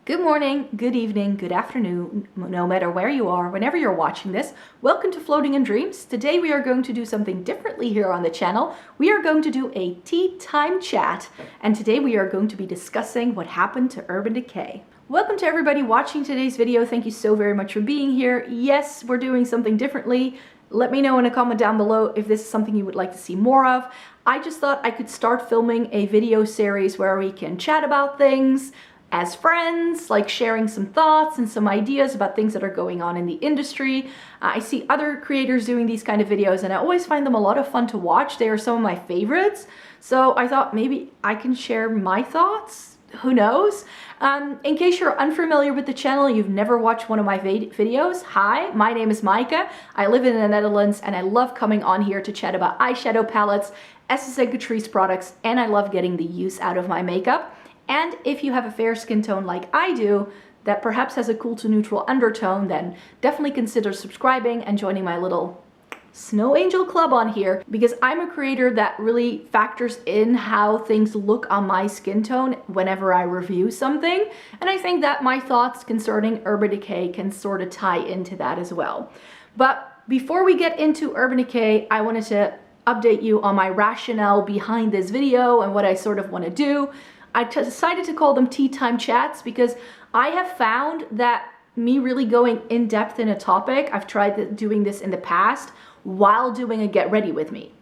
Good morning, good evening, good afternoon, no matter where you are, whenever you're watching this. Welcome to Floating in Dreams. Today we are going to do something differently here on the channel. We are going to do a tea time chat, and today we are going to be discussing what happened to Urban Decay. Welcome to everybody watching today's video. Thank you so very much for being here. Yes, we're doing something differently. Let me know in a comment down below if this is something you would like to see more of. I just thought I could start filming a video series where we can chat about things as friends, like sharing some thoughts and some ideas about things that are going on in the industry. I see other creators doing these kind of videos and I always find them a lot of fun to watch. They are some of my favorites. So I thought maybe I can share my thoughts. Who knows? In case you're unfamiliar with the channel, you've never watched one of my videos, hi, my name is Maaike. I live in the Netherlands and I love coming on here to chat about eyeshadow palettes, Essence and Catrice products, and I love getting the use out of my makeup. And if you have a fair skin tone like I do, that perhaps has a cool to neutral undertone, then definitely consider subscribing and joining my little Snow Angel Club on here, because I'm a creator that really factors in how things look on my skin tone whenever I review something. And I think that my thoughts concerning Urban Decay can sort of tie into that as well. But before we get into Urban Decay, I wanted to update you on my rationale behind this video and what I sort of want to do. I decided to call them tea time chats because I have found that me really going in depth in a topic, I've tried doing this in the past while doing a get ready with me.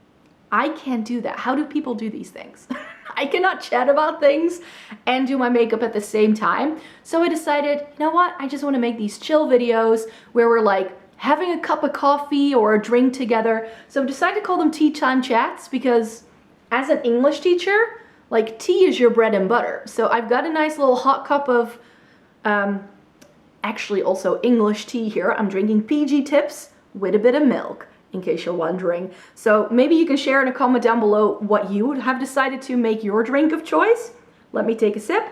I can't do that. How do people do these things? I cannot chat about things and do my makeup at the same time. So I decided, you know what? I just want to make these chill videos where we're like having a cup of coffee or a drink together. So I decided to call them tea time chats because as an English teacher, like tea is your bread and butter. So I've got a nice little hot cup of, actually also English tea here. I'm drinking PG Tips with a bit of milk, in case you're wondering. So maybe you can share in a comment down below what you would have decided to make your drink of choice. Let me take a sip.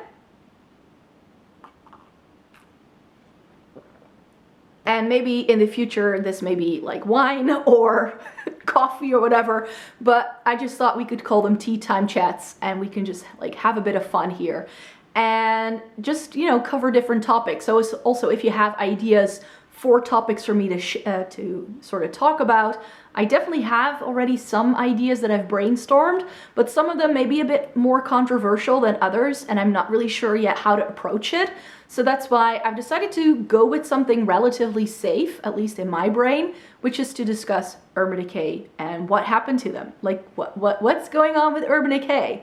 And maybe in the future, this may be like wine or coffee or whatever, but I just thought we could call them tea time chats and we can just like have a bit of fun here and just, you know, cover different topics. So also if you have ideas for topics for me to sort of talk about, I definitely have already some ideas that I've brainstormed, but some of them may be a bit more controversial than others and I'm not really sure yet how to approach it. So that's why I've decided to go with something relatively safe, at least in my brain, which is to discuss Urban Decay and what happened to them. Like what's going on with Urban Decay?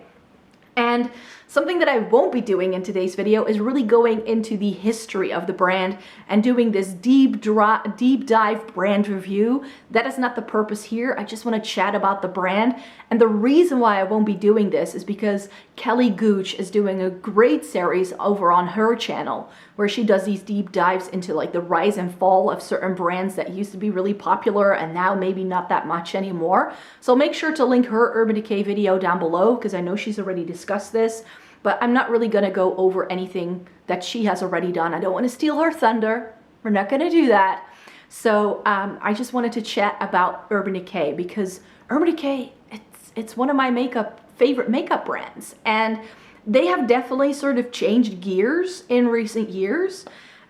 And something that I won't be doing in today's video is really going into the history of the brand and doing this deep dive brand review. That is not the purpose here. I just want to chat about the brand. And the reason why I won't be doing this is because Kelly Gooch is doing a great series over on her channel where she does these deep dives into like the rise and fall of certain brands that used to be really popular and now maybe not that much anymore. So make sure to link her Urban Decay video down below because I know she's already discussed this, but I'm not really going to go over anything that she has already done. I don't want to steal her thunder. We're not going to do that. So I just wanted to chat about Urban Decay because Urban Decay, it's one of my favorite makeup brands, and they have definitely sort of changed gears in recent years.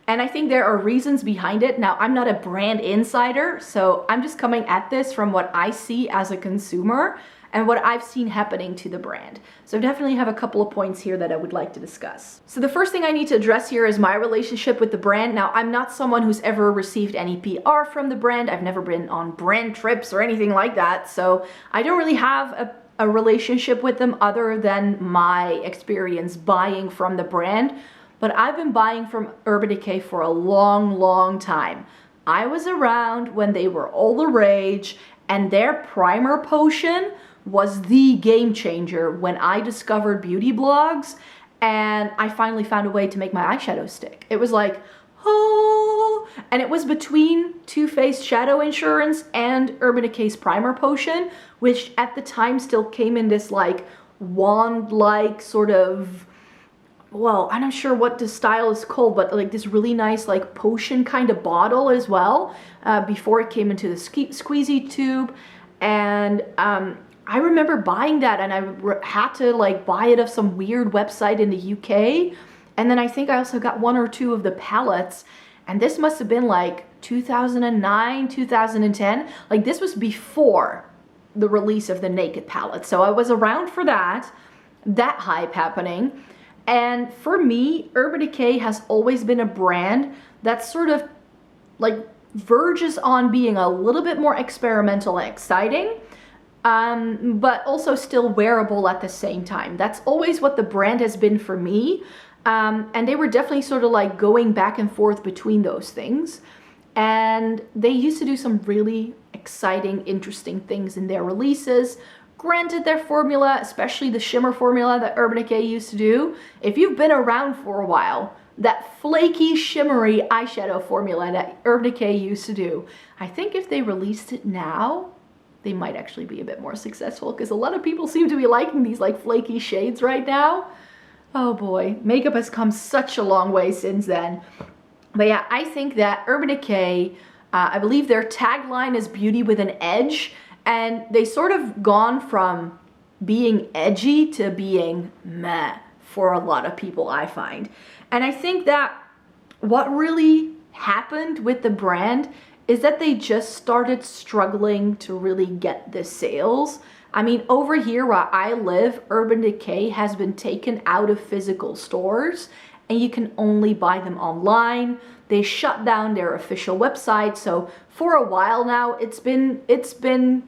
And I think there are reasons behind it. Now, I'm not a brand insider, so I'm just coming at this from what I see as a consumer and what I've seen happening to the brand. So definitely have a couple of points here that I would like to discuss. So the first thing I need to address here is my relationship with the brand. Now, I'm not someone who's ever received any PR from the brand. I've never been on brand trips or anything like that. So I don't really have a relationship with them other than my experience buying from the brand. But I've been buying from Urban Decay for a long time. I was around when they were all the rage, and their primer potion was the game changer when I discovered beauty blogs and I finally found a way to make my eyeshadow stick. It was like, oh, and it was between Too Faced Shadow Insurance and Urban Decay's primer potion, which at the time still came in this like wand-like sort of, well, I'm not sure what the style is called, but like this really nice like potion kind of bottle as well, before it came into the squeezy tube. And I remember buying that and I had to like buy it off some weird website in the UK. And then I think I also got 1 or 2 of the palettes, and this must have been like 2009, 2010. Like this was before the release of the Naked palette. So I was around for that hype happening. And for me, Urban Decay has always been a brand that sort of like verges on being a little bit more experimental and exciting, but also still wearable at the same time. That's always what the brand has been for me. And they were definitely sort of like going back and forth between those things. And they used to do some really exciting, interesting things in their releases. Granted, their formula, especially the shimmer formula that Urban Decay used to do, if you've been around for a while, that flaky, shimmery eyeshadow formula that Urban Decay used to do, I think if they released it now, they might actually be a bit more successful, because a lot of people seem to be liking these like flaky shades right now. Oh boy, makeup has come such a long way since then. But yeah, I think that Urban Decay, I believe their tagline is beauty with an edge, and they sort of gone from being edgy to being meh for a lot of people, I find. And I think that what really happened with the brand is that they just started struggling to really get the sales. I mean, over here where I live, Urban Decay has been taken out of physical stores and you can only buy them online. They shut down their official website. So for a while now, it's been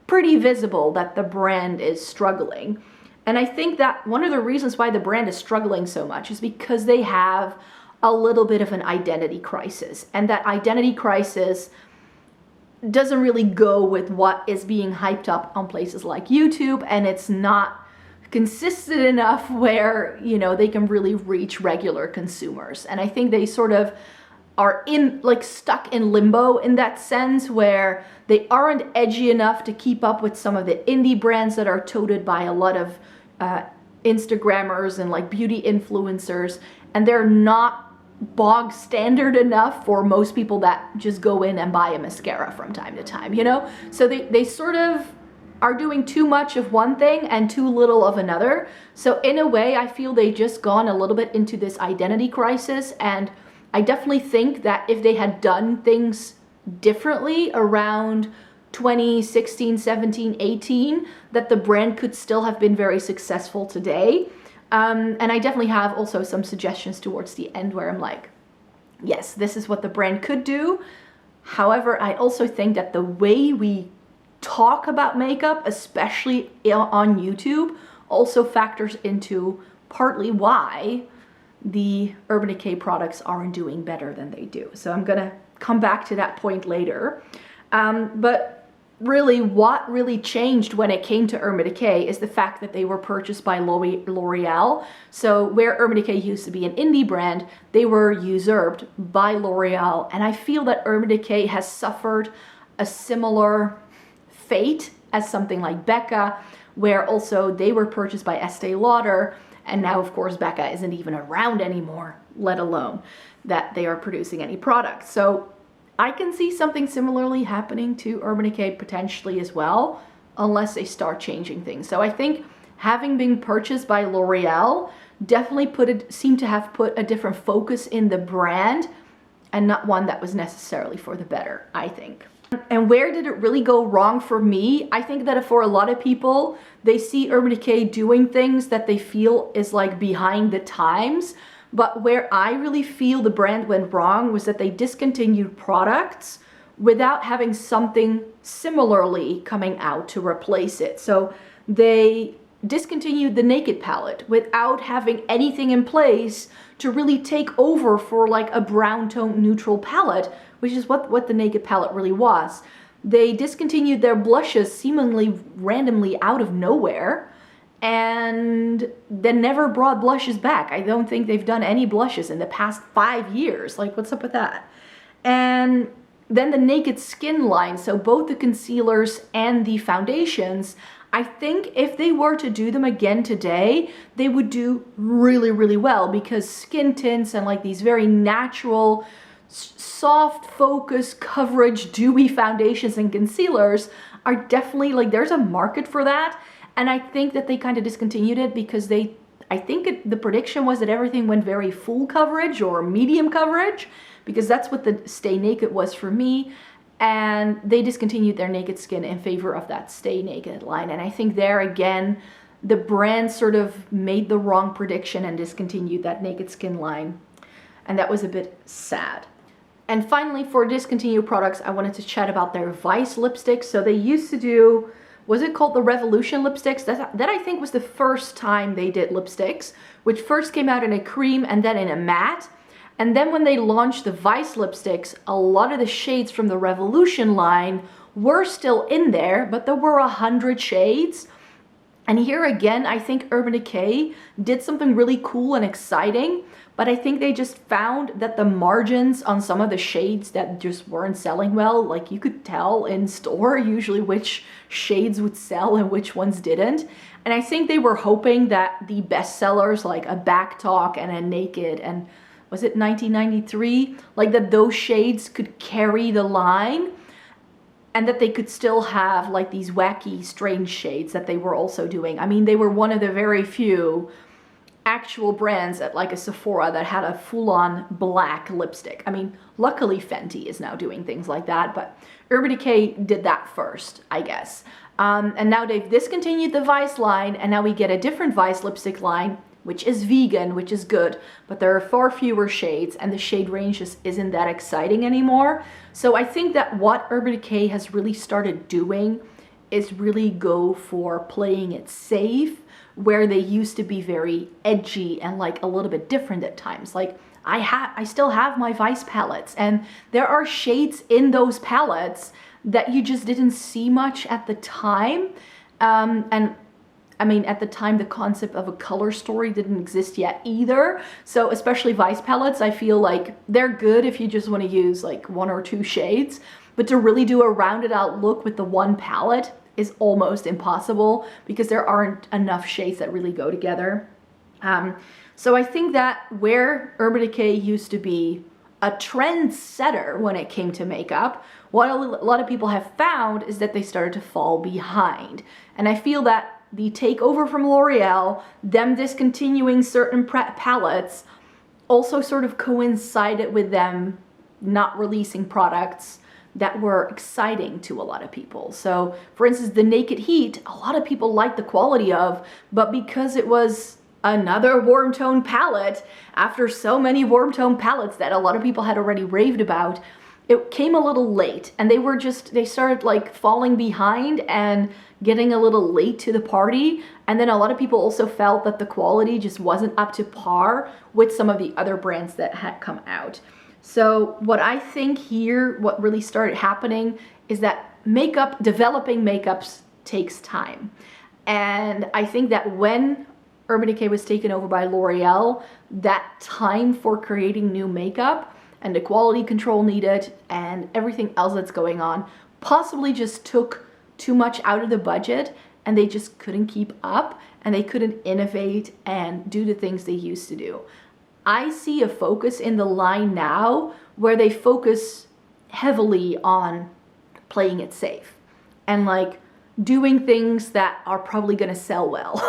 pretty visible that the brand is struggling. And I think that one of the reasons why the brand is struggling so much is because they have a little bit of an identity crisis. And that identity crisis doesn't really go with what is being hyped up on places like YouTube, and it's not consistent enough where, you know, they can really reach regular consumers. And I think they sort of are stuck in limbo in that sense, where they aren't edgy enough to keep up with some of the indie brands that are toted by a lot of Instagrammers and like beauty influencers, and they're not bog standard enough for most people that just go in and buy a mascara from time to time, you know? So they sort of are doing too much of one thing and too little of another. So in a way, I feel they just gone a little bit into this identity crisis, and I definitely think that if they had done things differently around 2016, 17, 18, that the brand could still have been very successful today. And I definitely have also some suggestions towards the end where I'm like, yes, this is what the brand could do. However, I also think that the way we talk about makeup, especially on YouTube, also factors into partly why the Urban Decay products aren't doing better than they do. So I'm gonna come back to that point later. But really, what really changed when it came to Urban Decay is the fact that they were purchased by L'Oreal. So where Urban Decay used to be an indie brand, they were usurped by L'Oreal. And I feel that Urban Decay has suffered a similar fate as something like Becca, where also they were purchased by Estee Lauder. And now, of course, Becca isn't even around anymore, let alone that they are producing any products. So I can see something similarly happening to Urban Decay potentially as well, unless they start changing things. So I think having been purchased by L'Oreal definitely seemed to have put a different focus in the brand, and not one that was necessarily for the better, I think. And where did it really go wrong for me? I think that for a lot of people, they see Urban Decay doing things that they feel is like behind the times. But where I really feel the brand went wrong was that they discontinued products without having something similarly coming out to replace it. So they discontinued the Naked palette without having anything in place to really take over for like a brown tone neutral palette, which is what the Naked palette really was. They discontinued their blushes seemingly randomly out of nowhere, and then never brought blushes back. I don't think they've done any blushes in the past 5 years. Like, what's up with that? And then the Naked Skin line, so both the concealers and the foundations, I think if they were to do them again today, they would do really, really well, because skin tints and like these very natural, soft focus coverage, dewy foundations and concealers are definitely like, there's a market for that. And I think that they kind of discontinued it because they I think the prediction was that everything went very full coverage or medium coverage, because that's what the Stay Naked was for me. And they discontinued their Naked Skin in favor of that Stay Naked line. And I think there again, the brand sort of made the wrong prediction and discontinued that Naked Skin line. And that was a bit sad. And finally, for discontinued products, I wanted to chat about their Vice lipsticks. So they used to do, was it called the Revolution lipsticks? That I think was the first time they did lipsticks, which first came out in a cream and then in a matte. And then when they launched the Vice lipsticks, a lot of the shades from the Revolution line were still in there, but there were 100 shades. And here again, I think Urban Decay did something really cool and exciting, but I think they just found that the margins on some of the shades that just weren't selling well, like you could tell in store usually which shades would sell and which ones didn't. And I think they were hoping that the best sellers like a Back Talk and a Naked and was it 1993? Like that those shades could carry the line and that they could still have like these wacky, strange shades that they were also doing. I mean, they were one of the very few actual brands at like a Sephora that had a full-on black lipstick. I mean, luckily Fenty is now doing things like that, but Urban Decay did that first, I guess. And now they've discontinued the Vice line, and now we get a different Vice lipstick line, which is vegan, which is good, but there are far fewer shades and the shade range just isn't that exciting anymore. So I think that what Urban Decay has really started doing is really go for playing it safe, where they used to be very edgy and like a little bit different at times. Like I still have my Vice palettes, and there are shades in those palettes that you just didn't see much at the time. And I mean, at the time, the concept of a color story didn't exist yet either. So especially Vice palettes, I feel like they're good if you just want to use like 1 or 2 shades. But to really do a rounded out look with the one palette is almost impossible because there aren't enough shades that really go together. So I think that where Urban Decay used to be a trendsetter when it came to makeup, what a lot of people have found is that they started to fall behind. And I feel that the takeover from L'Oreal, them discontinuing certain palettes, also sort of coincided with them not releasing products that were exciting to a lot of people. So for instance, the Naked Heat, a lot of people liked the quality of, but because it was another warm tone palette, after so many warm tone palettes that a lot of people had already raved about, it came a little late, and they started like falling behind and getting a little late to the party. And then a lot of people also felt that the quality just wasn't up to par with some of the other brands that had come out. So what I think here, what really started happening is that developing makeups takes time. And I think that when Urban Decay was taken over by L'Oreal, that time for creating new makeup and the quality control needed and everything else that's going on possibly just took too much out of the budget, and they just couldn't keep up and they couldn't innovate and do the things they used to do. I see a focus in the line now where they focus heavily on playing it safe and like doing things that are probably going to sell well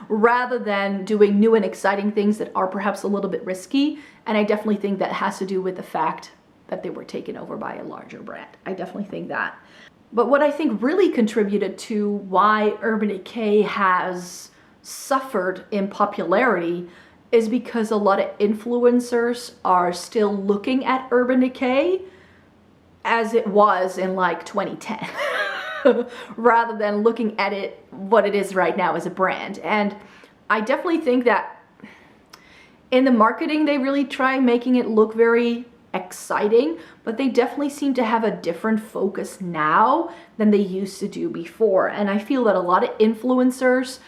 rather than doing new and exciting things that are perhaps a little bit risky. And I definitely think that has to do with the fact that they were taken over by a larger brand. I definitely think that. But what I think really contributed to why Urban Decay has suffered in popularity is because a lot of influencers are still looking at Urban Decay as it was in like 2010 rather than looking at it what it is right now as a brand. And I definitely think that in the marketing they really try making it look very exciting, but they definitely seem to have a different focus now than they used to do before. And I feel that a lot of influencers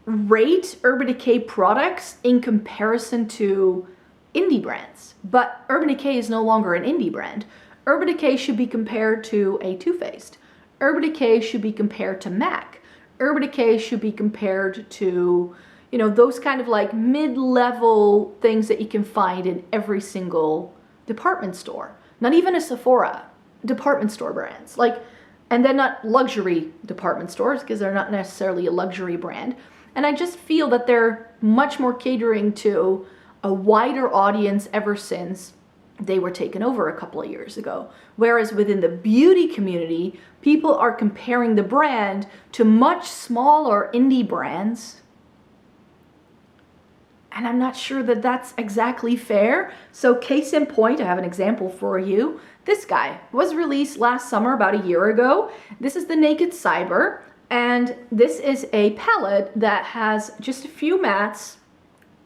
rate Urban Decay products in comparison to indie brands, but Urban Decay is no longer an indie brand. Urban Decay should be compared to a Too Faced. Urban Decay should be compared to MAC. Urban Decay should be compared to, you know, those kind of like mid-level things that you can find in every single department store. Not even a Sephora, department store brands. Like, and they're not luxury department stores because they're not necessarily a luxury brand. And I just feel that they're much more catering to a wider audience ever since they were taken over a couple of years ago. Whereas within the beauty community, people are comparing the brand to much smaller indie brands. And I'm not sure that that's exactly fair. So case in point, I have an example for you. This guy was released last summer, about a year ago. This is the Naked Cyber. And this is a palette that has just a few mattes,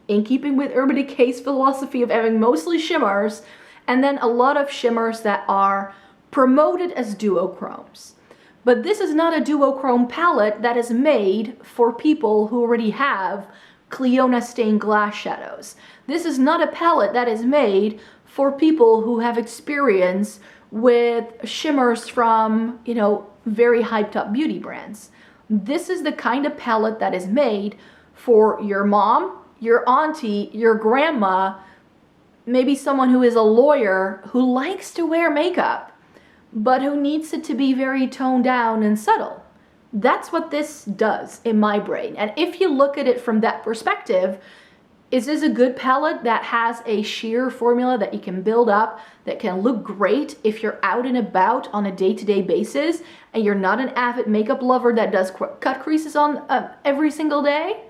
in keeping with Urban Decay's philosophy of having mostly shimmers, and then a lot of shimmers that are promoted as duochromes. But this is not a duochrome palette that is made for people who already have Cliona stained glass shadows. This is not a palette that is made for people who have experience with shimmers from, you know, very hyped up beauty brands. This is the kind of palette that is made for your mom, your auntie, your grandma, maybe someone who is a lawyer who likes to wear makeup, but who needs it to be very toned down and subtle. That's what this does in my brain. And if you look at it from that perspective, is this a good palette that has a sheer formula that you can build up, that can look great if you're out and about on a day-to-day basis and you're not an avid makeup lover that does cut creases on every single day?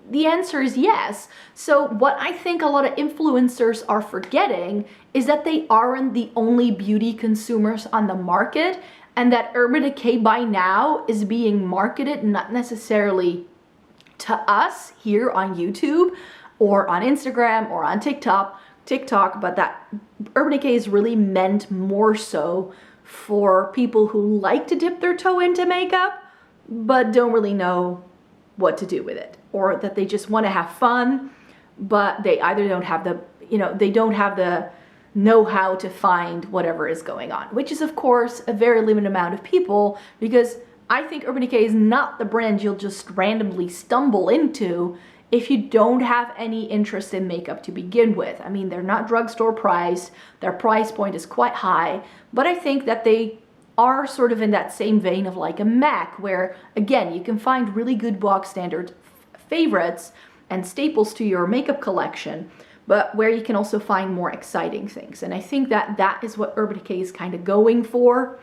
The answer is yes. So what I think a lot of influencers are forgetting is that they aren't the only beauty consumers on the market, and that Urban Decay by now is being marketed not necessarily to us here on YouTube or on Instagram or on TikTok, but that Urban Decay is really meant more so for people who like to dip their toe into makeup but don't really know what to do with it, or that they just want to have fun, but they either don't have the, you know, they don't have the know-how to find whatever is going on, which is of course a very limited amount of people, because I think Urban Decay is not the brand you'll just randomly stumble into if you don't have any interest in makeup to begin with. I mean, they're not drugstore priced, their price point is quite high, but I think that they are sort of in that same vein of like a MAC, where again, you can find really good box standard favorites and staples to your makeup collection, but where you can also find more exciting things. And I think that that is what Urban Decay is kind of going for.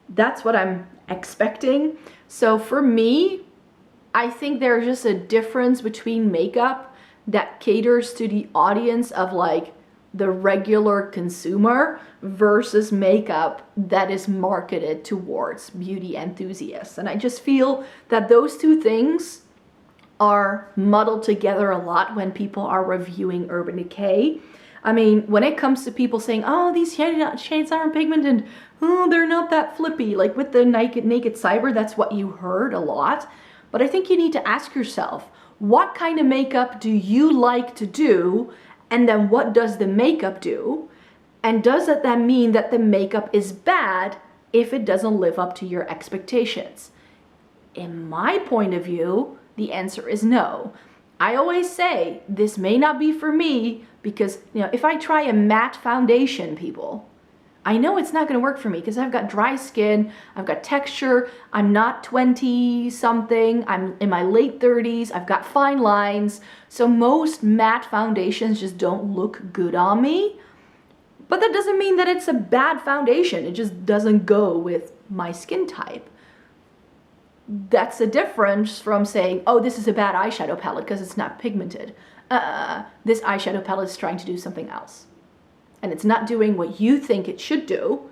That's what I'm expecting. So for me, I think there's just a difference between makeup that caters to the audience of like the regular consumer versus makeup that is marketed towards beauty enthusiasts. And I just feel that those two things are muddled together a lot when people are reviewing Urban Decay. I mean, when it comes to people saying, oh, these shades aren't pigmented, oh, they're not that flippy, like with the Naked Cyber, that's what you heard a lot. But I think you need to ask yourself, what kind of makeup do you like to do? And then what does the makeup do? And does that then mean that the makeup is bad if it doesn't live up to your expectations? In my point of view, the answer is no. I always say this may not be for me because, you know, if I try a matte foundation, people, I know it's not going to work for me because I've got dry skin, I've got texture, I'm not 20 something, I'm in my late 30s, I've got fine lines, so most matte foundations just don't look good on me. But that doesn't mean that it's a bad foundation, it just doesn't go with my skin type. That's a difference from saying, oh, this is a bad eyeshadow palette because it's not pigmented. This eyeshadow palette is trying to do something else. And it's not doing what you think it should do,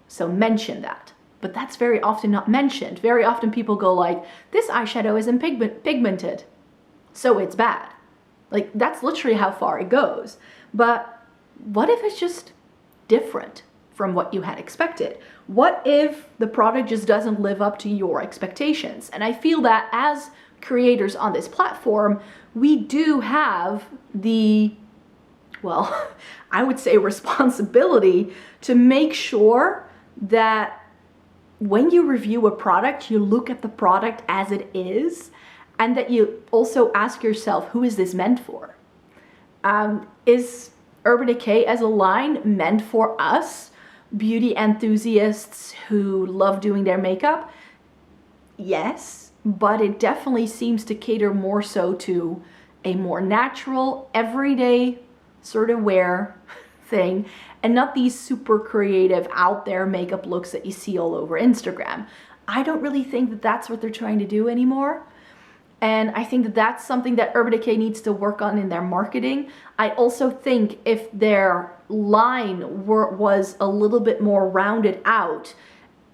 so mention that. But that's very often not mentioned. Very often people go like, this eyeshadow isn't pigmented, so it's bad. Like, that's literally how far it goes. But what if it's just different from what you had expected? What if the product just doesn't live up to your expectations? And I feel that as creators on this platform, we do have the, well, I would say responsibility to make sure that when you review a product, you look at the product as it is, and that you also ask yourself, who is this meant for? Is Urban Decay as a line meant for us, beauty enthusiasts who love doing their makeup? Yes. but it definitely seems to cater more so to a more natural, everyday sort of wear thing, and not these super creative, out there makeup looks that you see all over Instagram. I don't really think that that's what they're trying to do anymore. And I think that that's something that Urban Decay needs to work on in their marketing. I also think if their line was a little bit more rounded out,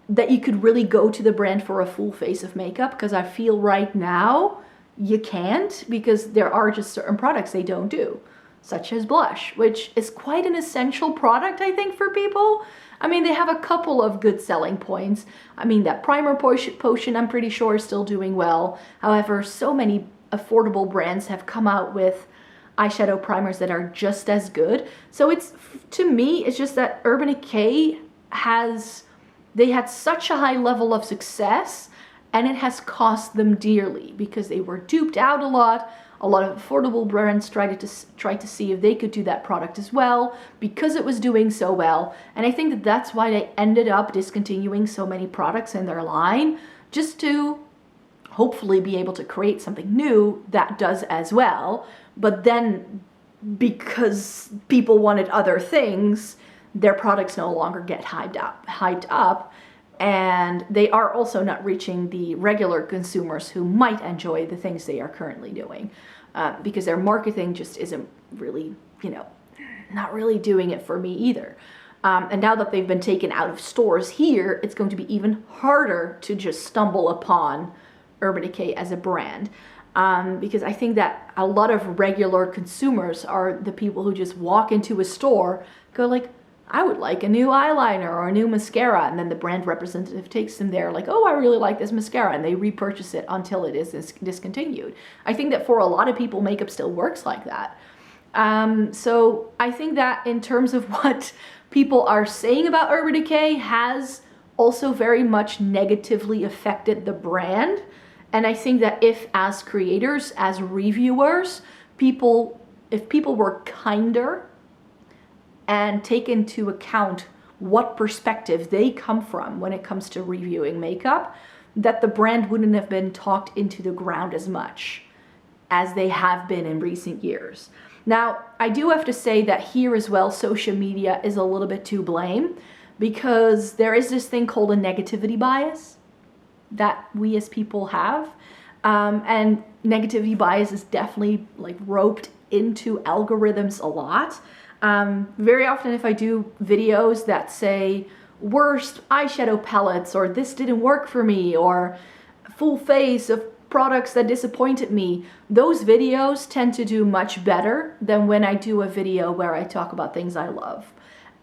that you could really go to the brand for a full face of makeup, because I feel right now you can't, because there are just certain products they don't do, such as blush, which is quite an essential product, I think, for people. I mean, they have a couple of good selling points. I mean, that primer potion, I'm pretty sure, is still doing well. However, so many affordable brands have come out with eyeshadow primers that are just as good. So it's, to me, it's just that Urban Decay they had such a high level of success, and it has cost them dearly because they were duped out a lot. A lot of affordable brands tried to see if they could do that product as well because it was doing so well. And I think that that's why they ended up discontinuing so many products in their line, just to hopefully be able to create something new that does as well. But then because people wanted other things, their products no longer get hyped up, and they are also not reaching the regular consumers who might enjoy the things they are currently doing, because their marketing just isn't really, not really doing it for me either. And now that they've been taken out of stores here, it's going to be even harder to just stumble upon Urban Decay as a brand. Because I think that a lot of regular consumers are the people who just walk into a store, go like, I would like a new eyeliner or a new mascara, and then the brand representative takes them there like, oh, I really like this mascara, and they repurchase it until it is discontinued. I think that for a lot of people, makeup still works like that. So I think that in terms of what people are saying about Urban Decay has also very much negatively affected the brand. And I think that if, as creators, as reviewers, if people were kinder and take into account what perspective they come from when it comes to reviewing makeup, that the brand wouldn't have been talked into the ground as much as they have been in recent years. Now, I do have to say that here as well, social media is a little bit to blame, because there is this thing called a negativity bias that we as people have. And negativity bias is definitely like roped into algorithms a lot. Very often if I do videos that say worst eyeshadow palettes, or this didn't work for me, or full face of products that disappointed me, those videos tend to do much better than when I do a video where I talk about things I love.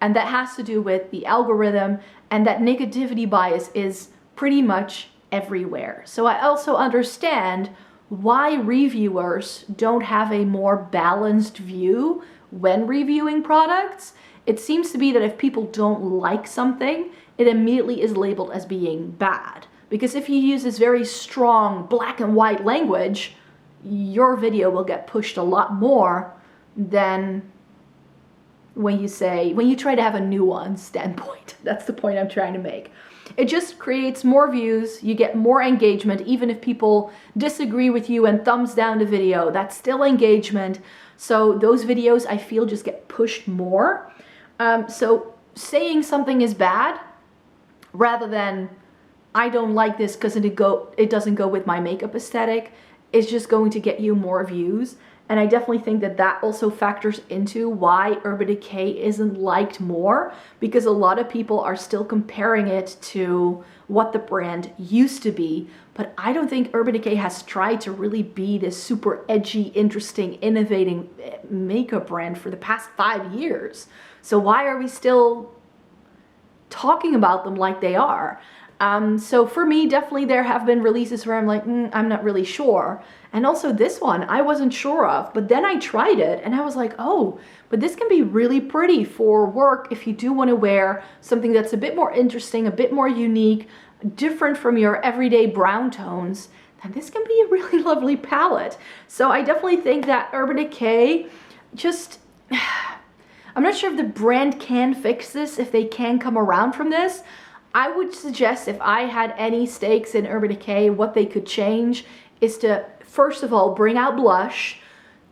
And that has to do with the algorithm, and that negativity bias is pretty much everywhere. So I also understand why reviewers don't have a more balanced view when reviewing products. It seems to be that if people don't like something, it immediately is labeled as being bad. Because if you use this very strong black and white language, your video will get pushed a lot more than when you try to have a nuanced standpoint. That's the point I'm trying to make. It just creates more views, you get more engagement, even if people disagree with you and thumbs down the video, that's still engagement. So those videos, I feel, just get pushed more. So saying something is bad, rather than I don't like this because it doesn't go with my makeup aesthetic, is just going to get you more views. And I definitely think that that also factors into why Urban Decay isn't liked more, because a lot of people are still comparing it to what the brand used to be. But I don't think Urban Decay has tried to really be this super edgy, interesting, innovating makeup brand for the past 5 years. So why are we still talking about them like they are? So for me, definitely there have been releases where I'm like, I'm not really sure. And also this one, I wasn't sure of, but then I tried it and I was like, oh, but this can be really pretty for work if you do want to wear something that's a bit more interesting, a bit more unique, different from your everyday brown tones, then this can be a really lovely palette. So I definitely think that Urban Decay just, I'm not sure if the brand can fix this, if they can come around from this. I would suggest if I had any stakes in Urban Decay, what they could change is to, first of all, bring out blush.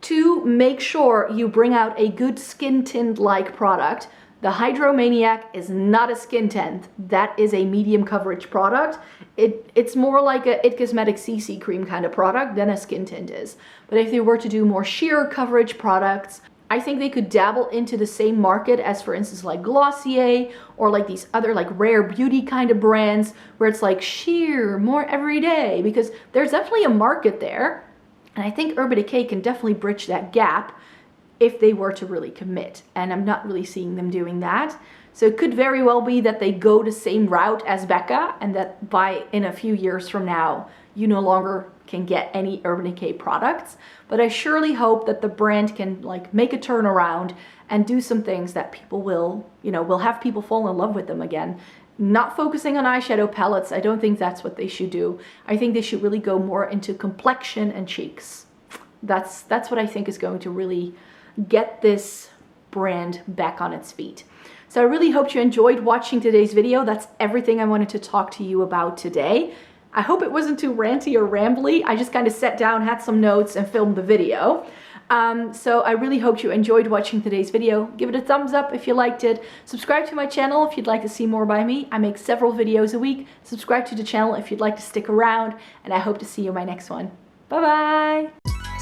2, make sure you bring out a good skin tint-like product. The Hydromaniac is not a skin tint. That is a medium coverage product. It's more like a It Cosmetics CC cream kind of product than a skin tint is. But if they were to do more sheer coverage products, I think they could dabble into the same market as, for instance, like Glossier or like these other like rare beauty kind of brands where it's like sheer, more everyday, because there's definitely a market there. And I think Urban Decay can definitely bridge that gap if they were to really commit. And I'm not really seeing them doing that. So it could very well be that they go the same route as Becca and that in a few years from now, you no longer can get any Urban Decay products. But I surely hope that the brand can like make a turnaround and do some things that people will have people fall in love with them again. Not focusing on eyeshadow palettes. I don't think that's what they should do. I think they should really go more into complexion and cheeks. That's what I think is going to really get this brand back on its feet. So I really hope you enjoyed watching today's video. That's everything I wanted to talk to you about today. I hope it wasn't too ranty or rambly. I just kind of sat down, had some notes, and filmed the video. So I really hope you enjoyed watching today's video. Give it a thumbs up if you liked it. Subscribe to my channel if you'd like to see more by me. I make several videos a week. Subscribe to the channel if you'd like to stick around, and I hope to see you in my next one. Bye bye!